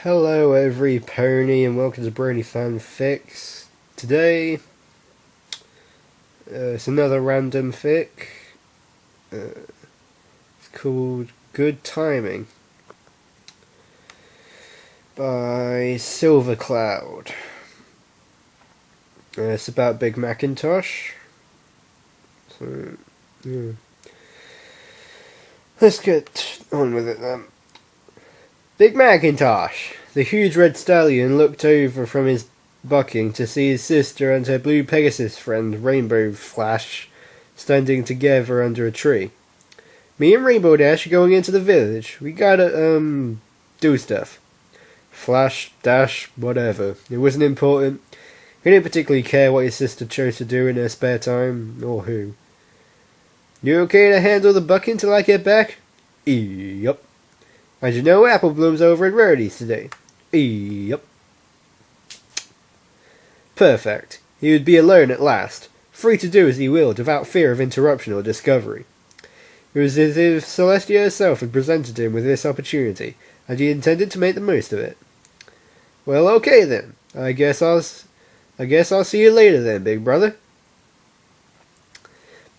Hello every pony and welcome to Brony FanFics. Today, it's another random fic. It's called Good Timing by Silver Cloud. It's about Big Macintosh. So, yeah. Let's get on with it then. Big Macintosh! The huge red stallion looked over from his bucking to see his sister and her blue Pegasus friend, Rainbow Flash, standing together under a tree. Me and Rainbow Dash are going into the village. We gotta, do stuff. Flash, Dash, whatever. It wasn't important. He didn't particularly care what his sister chose to do in her spare time, or who. You okay to handle the bucking till I get back? Yup. And you know apple blooms over at Rarity's today? Yep. Perfect. He would be alone at last, free to do as he willed without fear of interruption or discovery. It was as if Celestia herself had presented him with this opportunity, and he intended to make the most of it. Well, okay then. I guess I'll see you later then, big brother.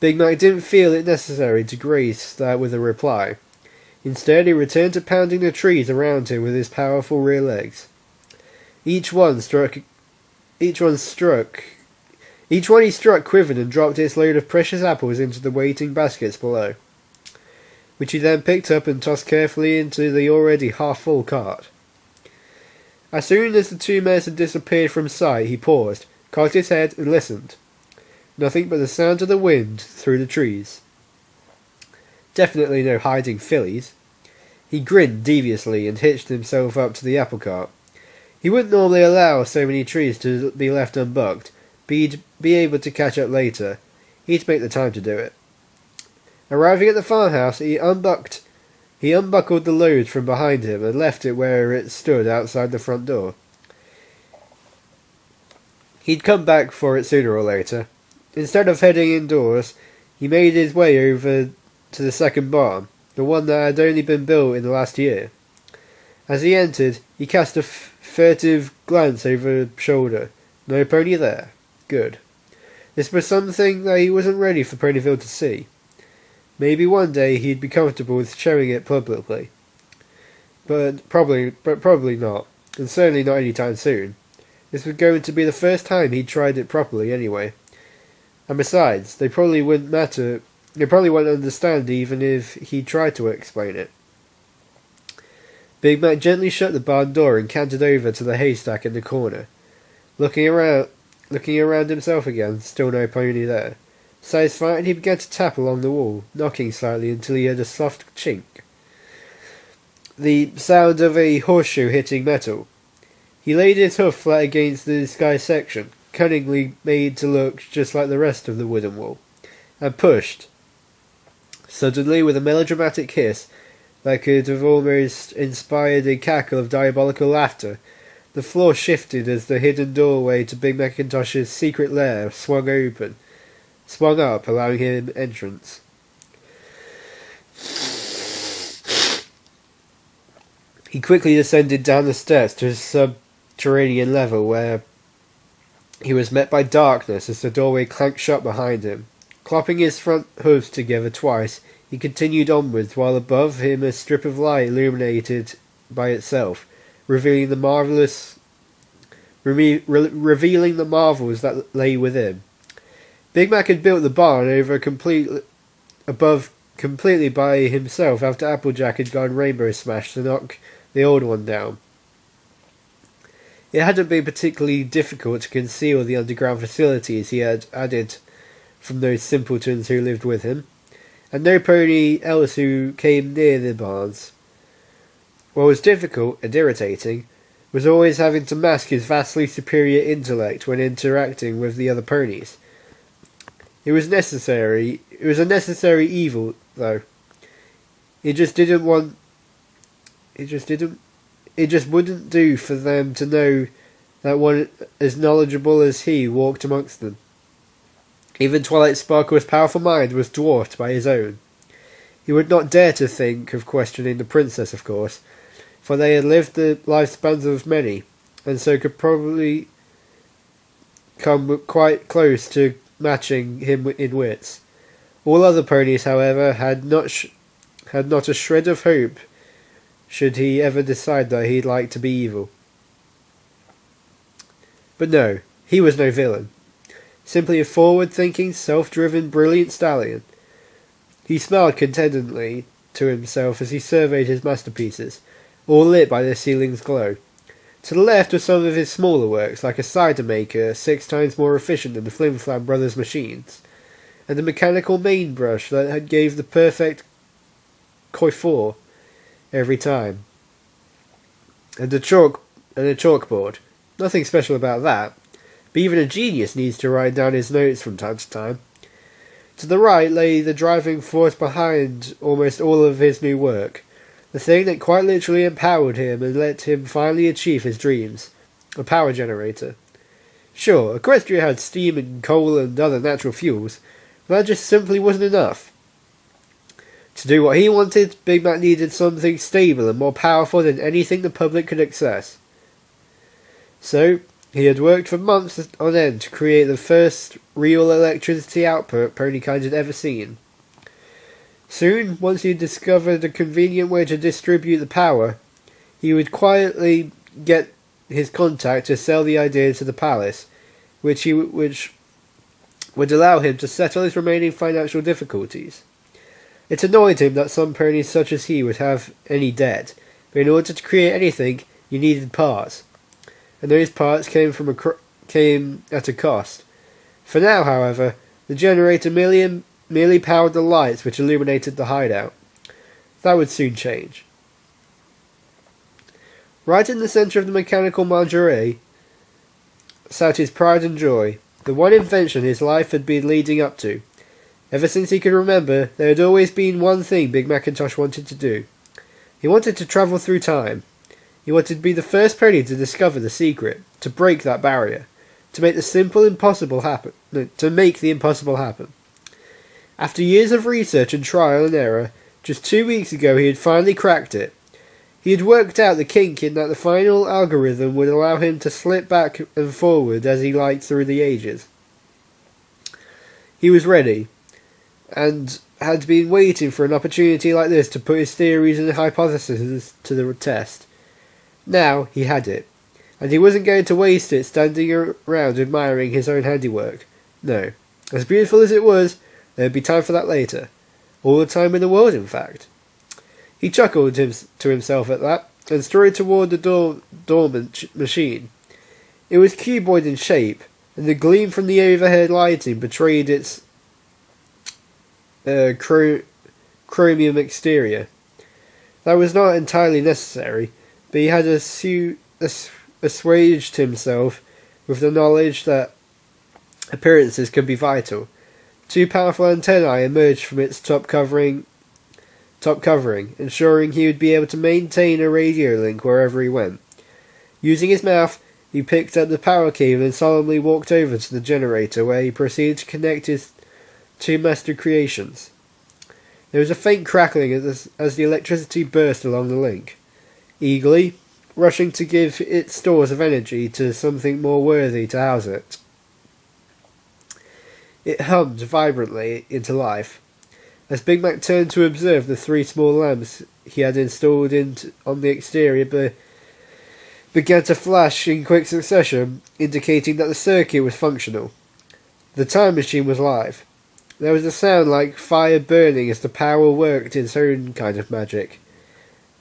Big Mac didn't feel it necessary to grace that with a reply. Instead, he returned to pounding the trees around him with his powerful rear legs. Each one he struck quivered and dropped its load of precious apples into the waiting baskets below, which he then picked up and tossed carefully into the already half-full cart. As soon as the two mares had disappeared from sight, he paused, cocked his head, and listened. Nothing but the sound of the wind through the trees. Definitely no hiding fillies. He grinned deviously and hitched himself up to the apple cart. He wouldn't normally allow so many trees to be left unbucked, but he'd be able to catch up later. He'd make the time to do it. Arriving at the farmhouse, he unbuckled the load from behind him and left it where it stood outside the front door. He'd come back for it sooner or later. Instead of heading indoors, he made his way over to the second barn, the one that had only been built in the last year. As he entered, he cast a furtive glance over his shoulder. No pony there. Good. This was something that he wasn't ready for Ponyville to see. Maybe one day he'd be comfortable with showing it publicly. But probably not, and certainly not any time soon. This was going to be the first time he'd tried it properly anyway. And besides, they probably wouldn't understand even if he tried to explain it. Big Mac gently shut the barn door and cantered over to the haystack in the corner. Looking around himself again, still no pony there. Satisfied, he began to tap along the wall, knocking slightly until he heard a soft chink. The sound of a horseshoe hitting metal. He laid his hoof flat against the sky section, cunningly made to look just like the rest of the wooden wall, and pushed. Suddenly, with a melodramatic hiss that could have almost inspired a cackle of diabolical laughter, the floor shifted as the hidden doorway to Big Macintosh's secret lair swung up, allowing him entrance. He quickly descended down the steps to a subterranean level where he was met by darkness as the doorway clanked shut behind him. Clopping his front hooves together twice, he continued onwards, while above him a strip of light illuminated by itself, revealing the marvels that lay within. Big Mac had built the barn completely by himself after Applejack had gone rainbow smash to knock the old one down. It hadn't been particularly difficult to conceal the underground facilities he had added from those simpletons who lived with him, and no pony else who came near the barns. What was difficult and irritating was always having to mask his vastly superior intellect when interacting with the other ponies. It was a necessary evil, though. It just wouldn't do for them to know that one as knowledgeable as he walked amongst them. Even Twilight Sparkle's powerful mind was dwarfed by his own. He would not dare to think of questioning the princess, of course. for they had lived the lifespans of many, and so could probably come quite close to matching him in wits. All other ponies, however, had not a shred of hope should he ever decide that he'd like to be evil. But no, he was no villain. Simply a forward-thinking, self-driven, brilliant stallion. He smiled contentedly to himself as he surveyed his masterpieces, all lit by their ceiling's glow. To the left were some of his smaller works, like a cider maker 6 times more efficient than the Flim Flam Brothers' machines, and a mechanical main brush that gave the perfect coiffure every time, and a chalkboard. Nothing special about that, but even a genius needs to write down his notes from time to time. To the right lay the driving force behind almost all of his new work, the thing that quite literally empowered him and let him finally achieve his dreams, a power generator. Sure, Equestria had steam and coal and other natural fuels, but that just simply wasn't enough. To do what he wanted, Big Mac needed something stable and more powerful than anything the public could access. So, he had worked for months on end to create the first real electricity output Ponykind had ever seen. Soon, once he had discovered a convenient way to distribute the power, he would quietly get his contact to sell the idea to the palace, which would allow him to settle his remaining financial difficulties. It annoyed him that some ponies such as he would have any debt, but in order to create anything, you needed parts, and those parts came at a cost. For now, however, the generator merely powered the lights which illuminated the hideout. That would soon change. Right in the centre of the mechanical menagerie sat his pride and joy, the one invention his life had been leading up to. Ever since he could remember, there had always been one thing Big Macintosh wanted to do. He wanted to travel through time. He wanted to be the first pony to discover the secret, to break that barrier, to make the impossible happen. After years of research and trial and error, just 2 weeks ago he had finally cracked it. He had worked out the kink in that the final algorithm would allow him to slip back and forward as he liked through the ages. He was ready, and had been waiting for an opportunity like this to put his theories and hypotheses to the test. Now he had it, and he wasn't going to waste it standing around admiring his own handiwork. No, as beautiful as it was, there would be time for that later. All the time in the world, in fact. He chuckled to himself at that, and strode toward the dormant machine. It was cuboid in shape, and the gleam from the overhead lighting betrayed its chromium exterior. That was not entirely necessary, but he had assuaged himself with the knowledge that appearances can be vital. 2 powerful antennae emerged from its top covering, ensuring he would be able to maintain a radio link wherever he went. Using his mouth, he picked up the power cable and solemnly walked over to the generator, where he proceeded to connect his 2 master creations. There was a faint crackling as the electricity burst along the link. Eagerly, rushing to give its stores of energy to something more worthy to house it, it hummed vibrantly into life. As Big Mac turned to observe, the 3 small lamps he had installed on the exterior began to flash in quick succession, indicating that the circuit was functional. The time machine was live. There was a sound like fire burning as the power worked its own kind of magic,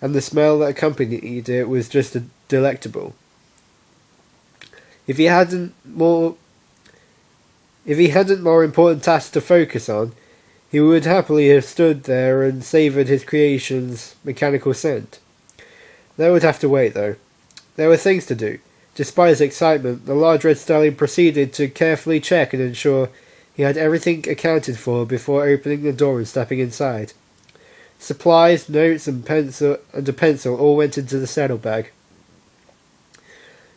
and the smell that accompanied it was just delectable. If he hadn't more important tasks to focus on, he would happily have stood there and savoured his creation's mechanical scent. That would have to wait, though. There were things to do. Despite his excitement, the large red stallion proceeded to carefully check and ensure he had everything accounted for before opening the door and stepping inside. Supplies, notes, and a pencil all went into the saddlebag,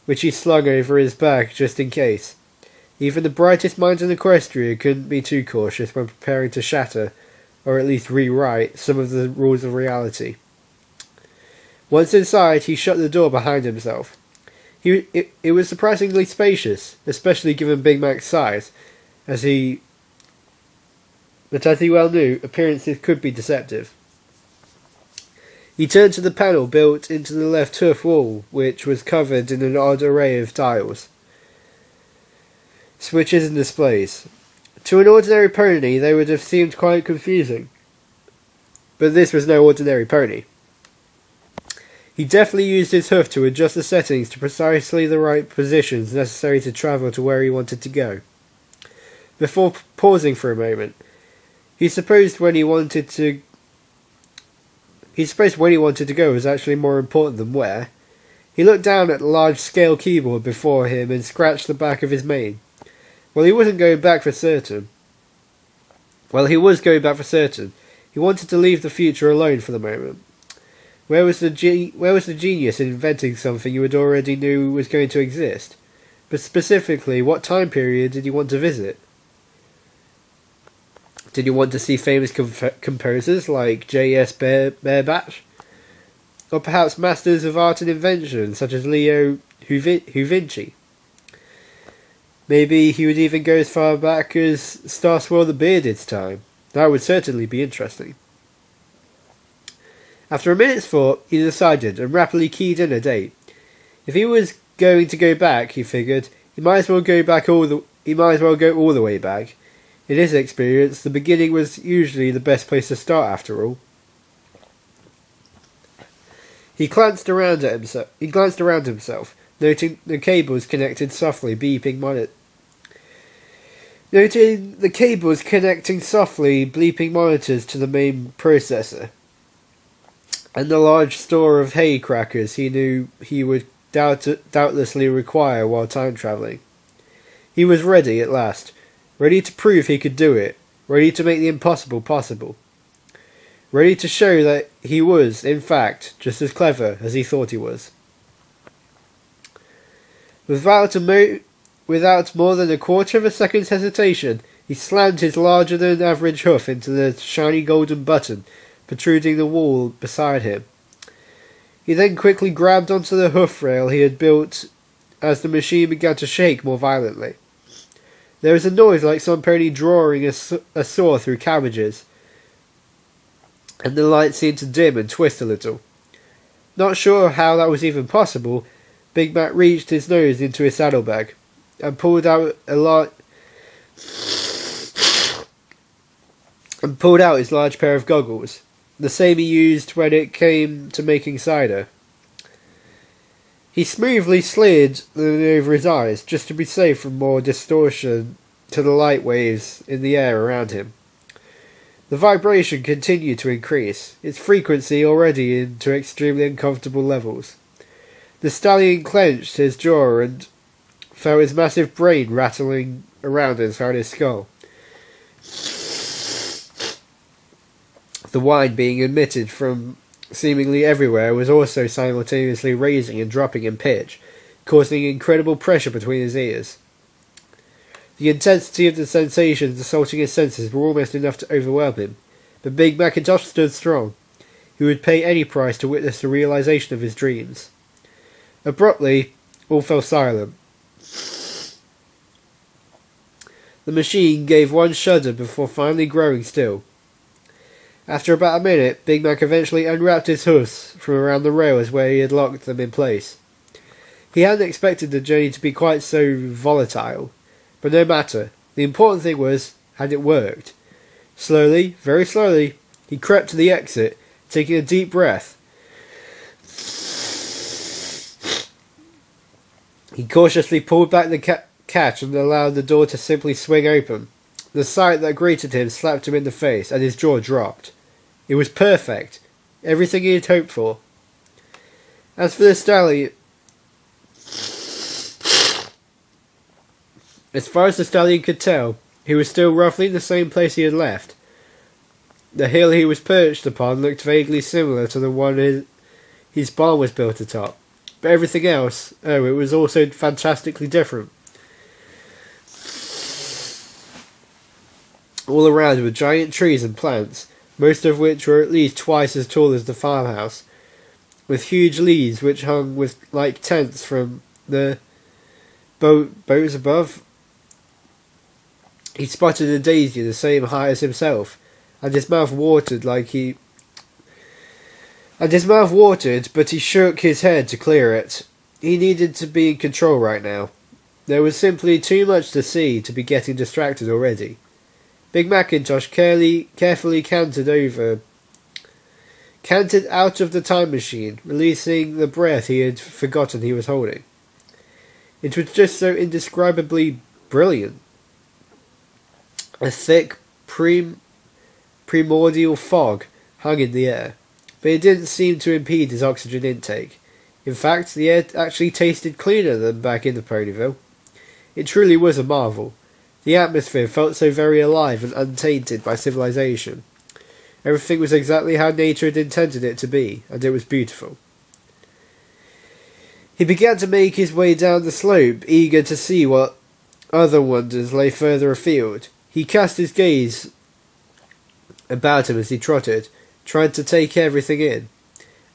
which he slung over his back just in case. Even the brightest minds in Equestria couldn't be too cautious when preparing to shatter, or at least rewrite, some of the rules of reality. Once inside, he shut the door behind himself. It was surprisingly spacious, especially given Big Mac's size, but as he well knew, appearances could be deceptive. He turned to the panel built into the left turf wall, which was covered in an odd array of dials, switches and displays. To an ordinary pony, they would have seemed quite confusing. But this was no ordinary pony. He deftly used his hoof to adjust the settings to precisely the right positions necessary to travel to where he wanted to go. Before pausing for a moment, he supposed when he wanted to go was actually more important than where. He looked down at the large scale keyboard before him and scratched the back of his mane. Well, he wasn't going back for certain. He was going back for certain. He wanted to leave the future alone for the moment. Where was the genius in inventing something you had already knew was going to exist? But specifically, what time period did he want to visit? Did he want to see famous composers like J.S. Bairbatch? Or perhaps masters of art and invention such as Leo Hu Vinci? Maybe he would even go as far back as Starswell the Bearded's time. That would certainly be interesting. After a minute's thought, he decided and rapidly keyed in a date. If he was going to go back, he figured, he might as well go all the way back. In his experience, the beginning was usually the best place to start after all. He glanced around himself, noting the cables connecting bleeping monitors to the main processor, and the large store of hay crackers he knew he would doubtlessly require while time travelling. He was ready at last, ready to prove he could do it, ready to make the impossible possible, ready to show that he was, in fact, just as clever as he thought he was. Without more than a quarter of a second's hesitation, he slammed his larger-than-average hoof into the shiny golden button protruding the wall beside him. He then quickly grabbed onto the hoof rail he had built as the machine began to shake more violently. There was a noise like some pony drawing a saw through cabbages, and the light seemed to dim and twist a little. Not sure how that was even possible, Big Mac reached his nose into his saddlebag and pulled out his large pair of goggles, the same he used when it came to making cider. He smoothly slid them over his eyes, just to be safe from more distortion to the light waves in the air around him. The vibration continued to increase, its frequency already into extremely uncomfortable levels. The stallion clenched his jaw and felt his massive brain rattling around inside his skull. The whine being emitted from seemingly everywhere was also simultaneously raising and dropping in pitch, causing incredible pressure between his ears. The intensity of the sensations assaulting his senses were almost enough to overwhelm him, but Big Macintosh stood strong. He would pay any price to witness the realization of his dreams. Abruptly, all fell silent. The machine gave one shudder before finally growing still. After about a minute, Big Mac eventually unwrapped his hoofs from around the rails where he had locked them in place. He hadn't expected the journey to be quite so volatile, but no matter. The important thing was, had it worked? Slowly, very slowly, he crept to the exit, taking a deep breath. He cautiously pulled back the catch and allowed the door to simply swing open. The sight that greeted him slapped him in the face, and his jaw dropped. It was perfect. Everything he had hoped for. As for the stallion, as far as the stallion could tell, he was still roughly in the same place he had left. The hill he was perched upon looked vaguely similar to the one his barn was built atop. But everything else, it was also fantastically different. All around were giant trees and plants, most of which were at least twice as tall as the farmhouse. with huge leaves which hung with like tents from the boats above. He spotted a daisy the same height as himself, and his mouth watered, but he shook his head to clear it. He needed to be in control right now. There was simply too much to see to be getting distracted already. Big Macintosh carefully cantered out of the time machine, releasing the breath he had forgotten he was holding. It was just so indescribably brilliant. A thick, primordial fog hung in the air, but it didn't seem to impede his oxygen intake. In fact, the air actually tasted cleaner than back in the Ponyville. It truly was a marvel. The atmosphere felt so very alive and untainted by civilization. Everything was exactly how nature had intended it to be, and it was beautiful. He began to make his way down the slope, eager to see what other wonders lay further afield. He cast his gaze about him as he trotted, trying to take everything in.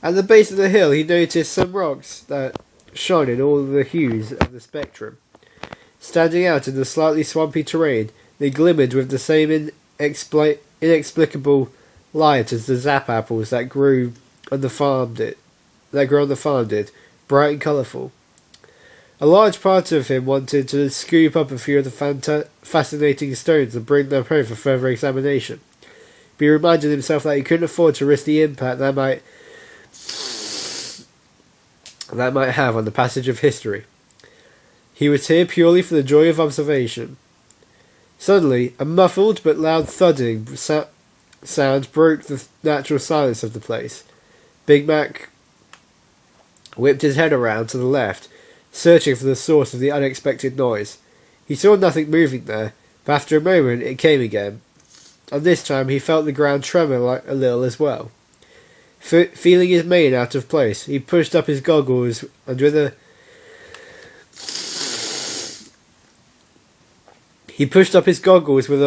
At the base of the hill he noticed some rocks that shone in all the hues of the spectrum. Standing out in the slightly swampy terrain, they glimmered with the same inexplicable light as the zap apples that grew on the farm did, bright and colourful. A large part of him wanted to scoop up a few of the fascinating stones and bring them home for further examination. But he reminded himself that he couldn't afford to risk the impact that might have on the passage of history. He was here purely for the joy of observation. Suddenly, a muffled but loud thudding sound broke the natural silence of the place. Big Mac whipped his head around to the left, searching for the source of the unexpected noise. He saw nothing moving there, but after a moment it came again, and this time he felt the ground tremor a little as well. Feeling his mane out of place, he pushed up his goggles and with a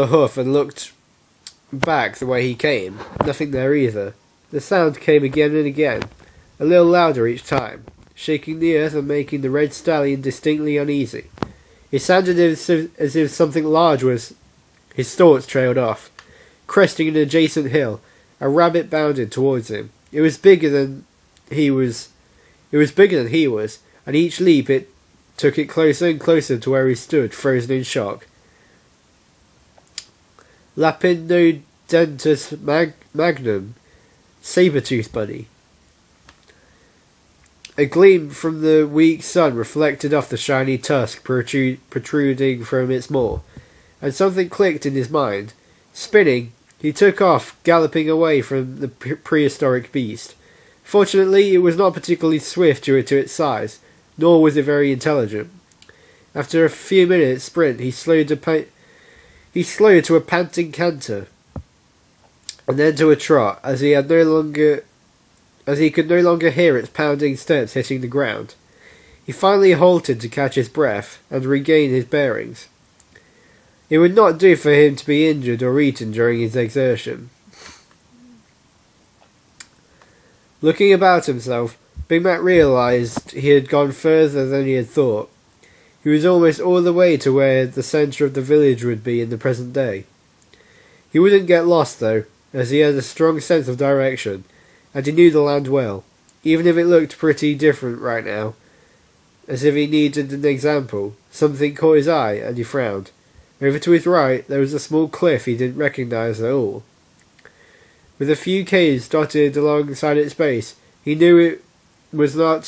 hoof and looked back the way he came. Nothing there either. The sound came again and again, a little louder each time, shaking the earth and making the red stallion distinctly uneasy. It sounded as if something large was. His thoughts trailed off. Cresting an adjacent hill, a rabbit bounded towards him. It was bigger than he was, and each leap it took it closer and closer to where he stood, frozen in shock. Lapinodentus magnum, saber-tooth bunny. A gleam from the weak sun reflected off the shiny tusk protruding from its maw, and something clicked in his mind. Spinning, he took off, galloping away from the prehistoric beast. Fortunately, it was not particularly swift due to its size, nor was it very intelligent. After a few minutes' sprint, he slowed to a panting canter, and then to a trot, as he could no longer hear its pounding steps hitting the ground. He finally halted to catch his breath and regain his bearings. It would not do for him to be injured or eaten during his exertion. Looking about himself, Big Mac realised he had gone further than he had thought. He was almost all the way to where the centre of the village would be in the present day. He wouldn't get lost though, as he had a strong sense of direction, and he knew the land well, even if it looked pretty different right now, as if he needed an example. Something caught his eye, and he frowned. Over to his right, there was a small cliff he didn't recognise at all. With a few caves dotted alongside its base, he knew it was not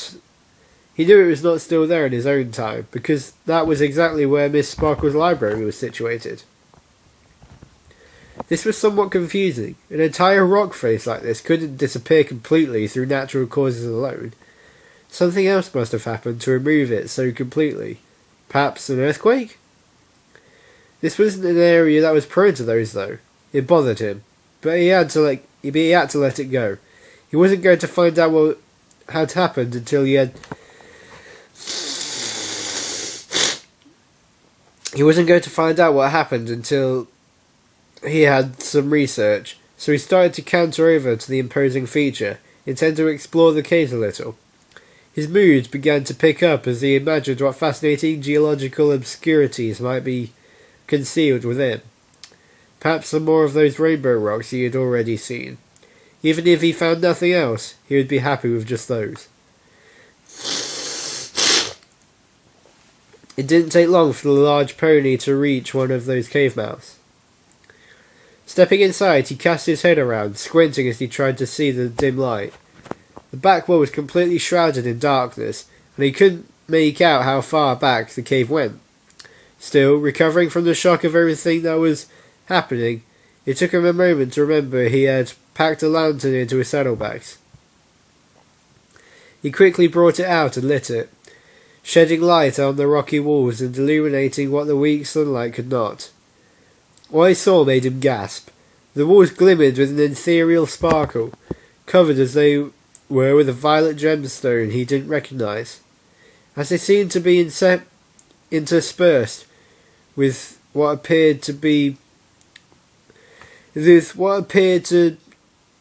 still there in his own time, because that was exactly where Miss Sparkle's library was situated. This was somewhat confusing. An entire rock face like this couldn't disappear completely through natural causes alone. Something else must have happened to remove it so completely. Perhaps an earthquake? This wasn't an area that was prone to those, though. It bothered him, but he had to let it go. He wasn't going to find out what had happened until he had some research, so he started to canter over to the imposing feature. intent to explore the caves a little. His mood began to pick up as he imagined what fascinating geological obscurities might be concealed within. Perhaps some more of those rainbow rocks he had already seen. Even if he found nothing else, he would be happy with just those. It didn't take long for the large pony to reach one of those cave mouths. Stepping inside, he cast his head around, squinting as he tried to see the dim light. The back wall was completely shrouded in darkness, and he couldn't make out how far back the cave went. Still, recovering from the shock of everything that was happening, it took him a moment to remember he had packed a lantern into his saddlebags. He quickly brought it out and lit it, shedding light on the rocky walls and illuminating what the weak sunlight could not. What he saw made him gasp. The walls glimmered with an ethereal sparkle, covered as they were with a violet gemstone he didn't recognise, as they seemed to be interspersed with what appeared to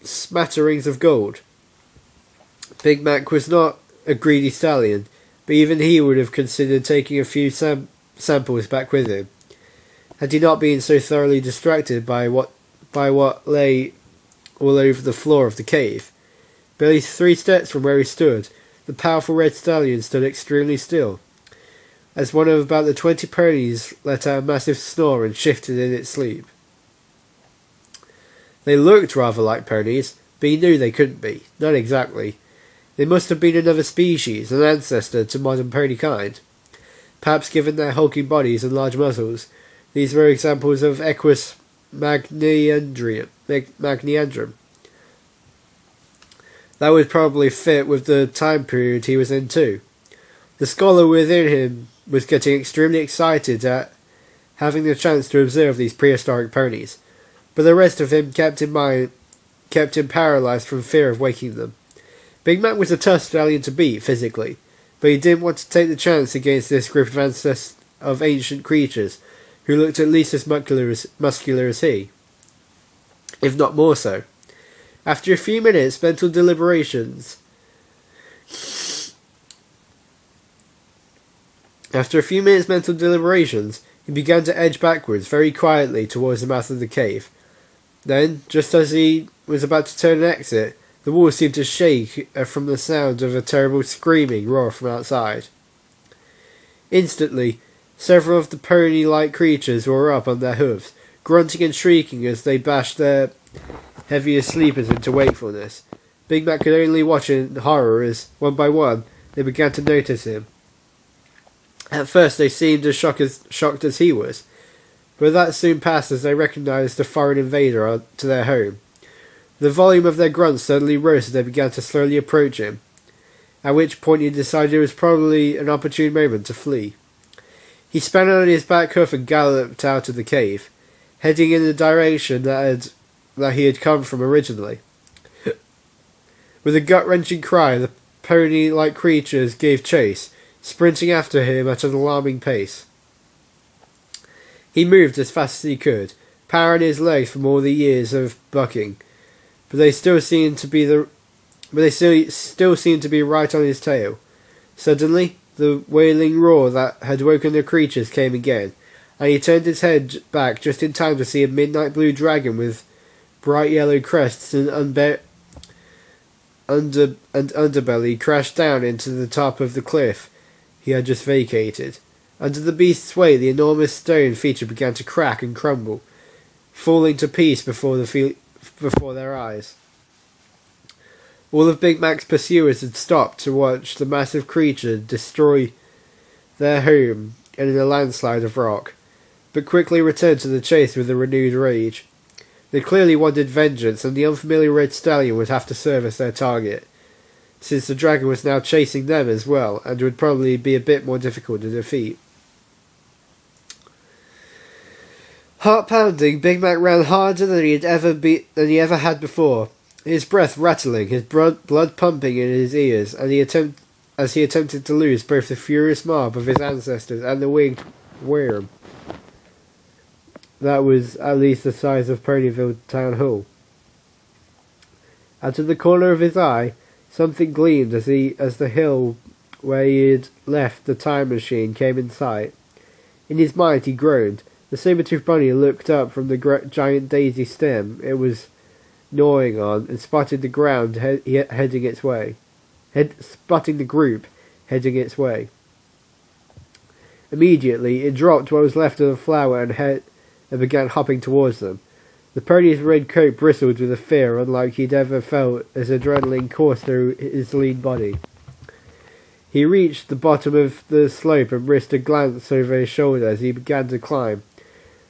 smatterings of gold. Big Mac was not a greedy stallion, but even he would have considered taking a few samples back with him, had he not been so thoroughly distracted by what lay all over the floor of the cave. Barely 3 steps from where he stood, the powerful red stallion stood extremely still, as one of about the 20 ponies let out a massive snore and shifted in its sleep. They looked rather like ponies, but he knew they couldn't be. Not exactly. They must have been another species, an ancestor to modern pony kind. Perhaps given their hulking bodies and large muzzles, these were examples of Equus magniandrum. That would probably fit with the time period he was in too. The scholar within him was getting extremely excited at having the chance to observe these prehistoric ponies, but the rest of him kept him paralysed from fear of waking them. Big Mac was a tough stallion to beat physically, but he didn't want to take the chance against this group of ancient creatures who looked at least as muscular as he, if not more so. After a few minutes' mental deliberations, he began to edge backwards very quietly towards the mouth of the cave. Then, just as he was about to turn and exit, the wall seemed to shake from the sound of a terrible screaming roar from outside. Instantly, several of the pony-like creatures were up on their hooves, grunting and shrieking as they bashed their heavier sleepers into wakefulness. Big Mac could only watch in horror as, one by one, they began to notice him. At first they seemed as shocked as he was, but that soon passed as they recognised a foreign invader to their home. The volume of their grunts suddenly rose as they began to slowly approach him, at which point he decided it was probably an opportune moment to flee. He spun on his back hoof and galloped out of the cave, heading in the direction that he had come from originally. With a gut-wrenching cry, the pony-like creatures gave chase, sprinting after him at an alarming pace. He moved as fast as he could, power in his legs from all the years of bucking, but they still seemed to be right on his tail. Suddenly, the wailing roar that had woken the creatures came again, and he turned his head back just in time to see a midnight blue dragon with bright yellow crests and underbelly crash down into the top of the cliff he had just vacated. Under the beast's weight, the enormous stone feature began to crack and crumble, falling to pieces before their eyes. All of Big Mac's pursuers had stopped to watch the massive creature destroy their home in a landslide of rock, but quickly returned to the chase with a renewed rage. They clearly wanted vengeance, and the unfamiliar red stallion would have to serve as their target, since the dragon was now chasing them as well, and would probably be a bit more difficult to defeat. Heart-pounding, Big Mac ran harder than he ever had before, his breath rattling, his blood pumping in his ears, as he attempted to lose both the furious mob of his ancestors and the winged worm that was at least the size of Ponyville Town Hall. Out of the corner of his eye, something gleamed as the hill where he had left the time machine came in sight. In his mind he groaned. The saber-toothed bunny looked up from the giant daisy stem it was gnawing on and spotted the ground heading its way. Spotting the group heading its way. Immediately, it dropped what was left of the flower and began hopping towards them. The pony's red coat bristled with a fear unlike he'd ever felt as adrenaline coursed through his lean body. He reached the bottom of the slope and risked a glance over his shoulder as he began to climb.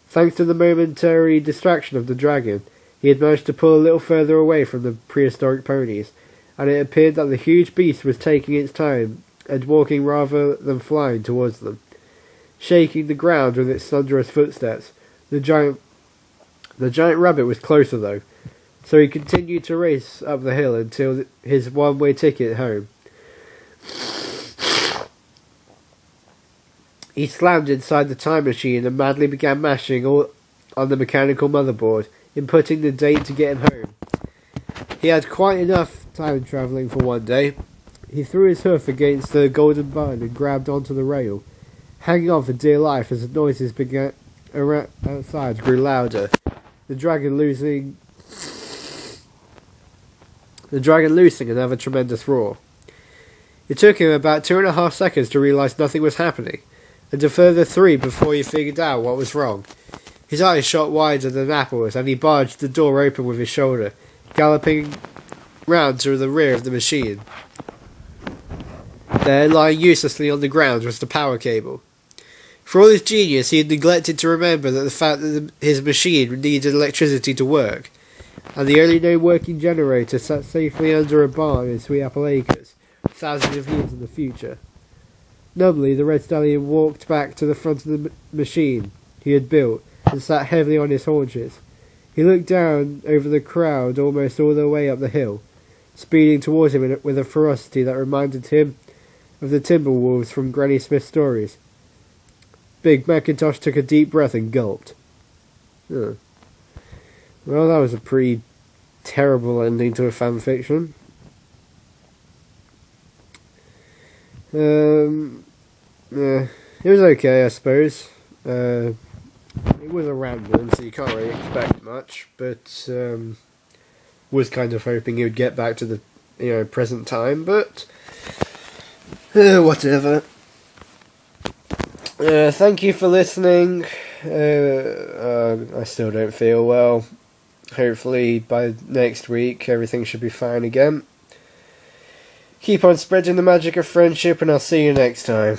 Thanks to the momentary distraction of the dragon, he had managed to pull a little further away from the prehistoric ponies, and it appeared that the huge beast was taking its time and walking rather than flying towards them. Shaking the ground with its thunderous footsteps, the giant rabbit was closer though, so he continued to race up the hill until his one-way ticket home. He slammed inside the time machine and madly began mashing on the mechanical motherboard, inputting the date to get him home. He had quite enough time travelling for one day. He threw his hoof against the golden bun and grabbed onto the rail, hanging on for dear life as the noises began outside grew louder. The dragon loosing another tremendous roar. It took him about 2.5 seconds to realise nothing was happening, and a further 3 before he figured out what was wrong. His eyes shot wider than apples, and he barged the door open with his shoulder, galloping round to the rear of the machine. There, lying uselessly on the ground, was the power cable. For all his genius, he had neglected to remember that the fact that his machine needed electricity to work, and the only known working generator sat safely under a barn in Sweet Apple Acres, thousands of years in the future. Numbly, the red stallion walked back to the front of the machine he had built and sat heavily on his haunches. He looked down over the crowd almost all the way up the hill, speeding towards him with a ferocity that reminded him of the timber wolves from Granny Smith's stories. Big Macintosh took a deep breath and gulped. Well, that was a pretty terrible ending to a fanfiction. Yeah, it was okay, I suppose. It was a random, so you can't really expect much, but was kind of hoping he would get back to the present time, but whatever. Thank you for listening. I still don't feel well. Hopefully by next week everything should be fine again. Keep on spreading the magic of friendship, and I'll see you next time.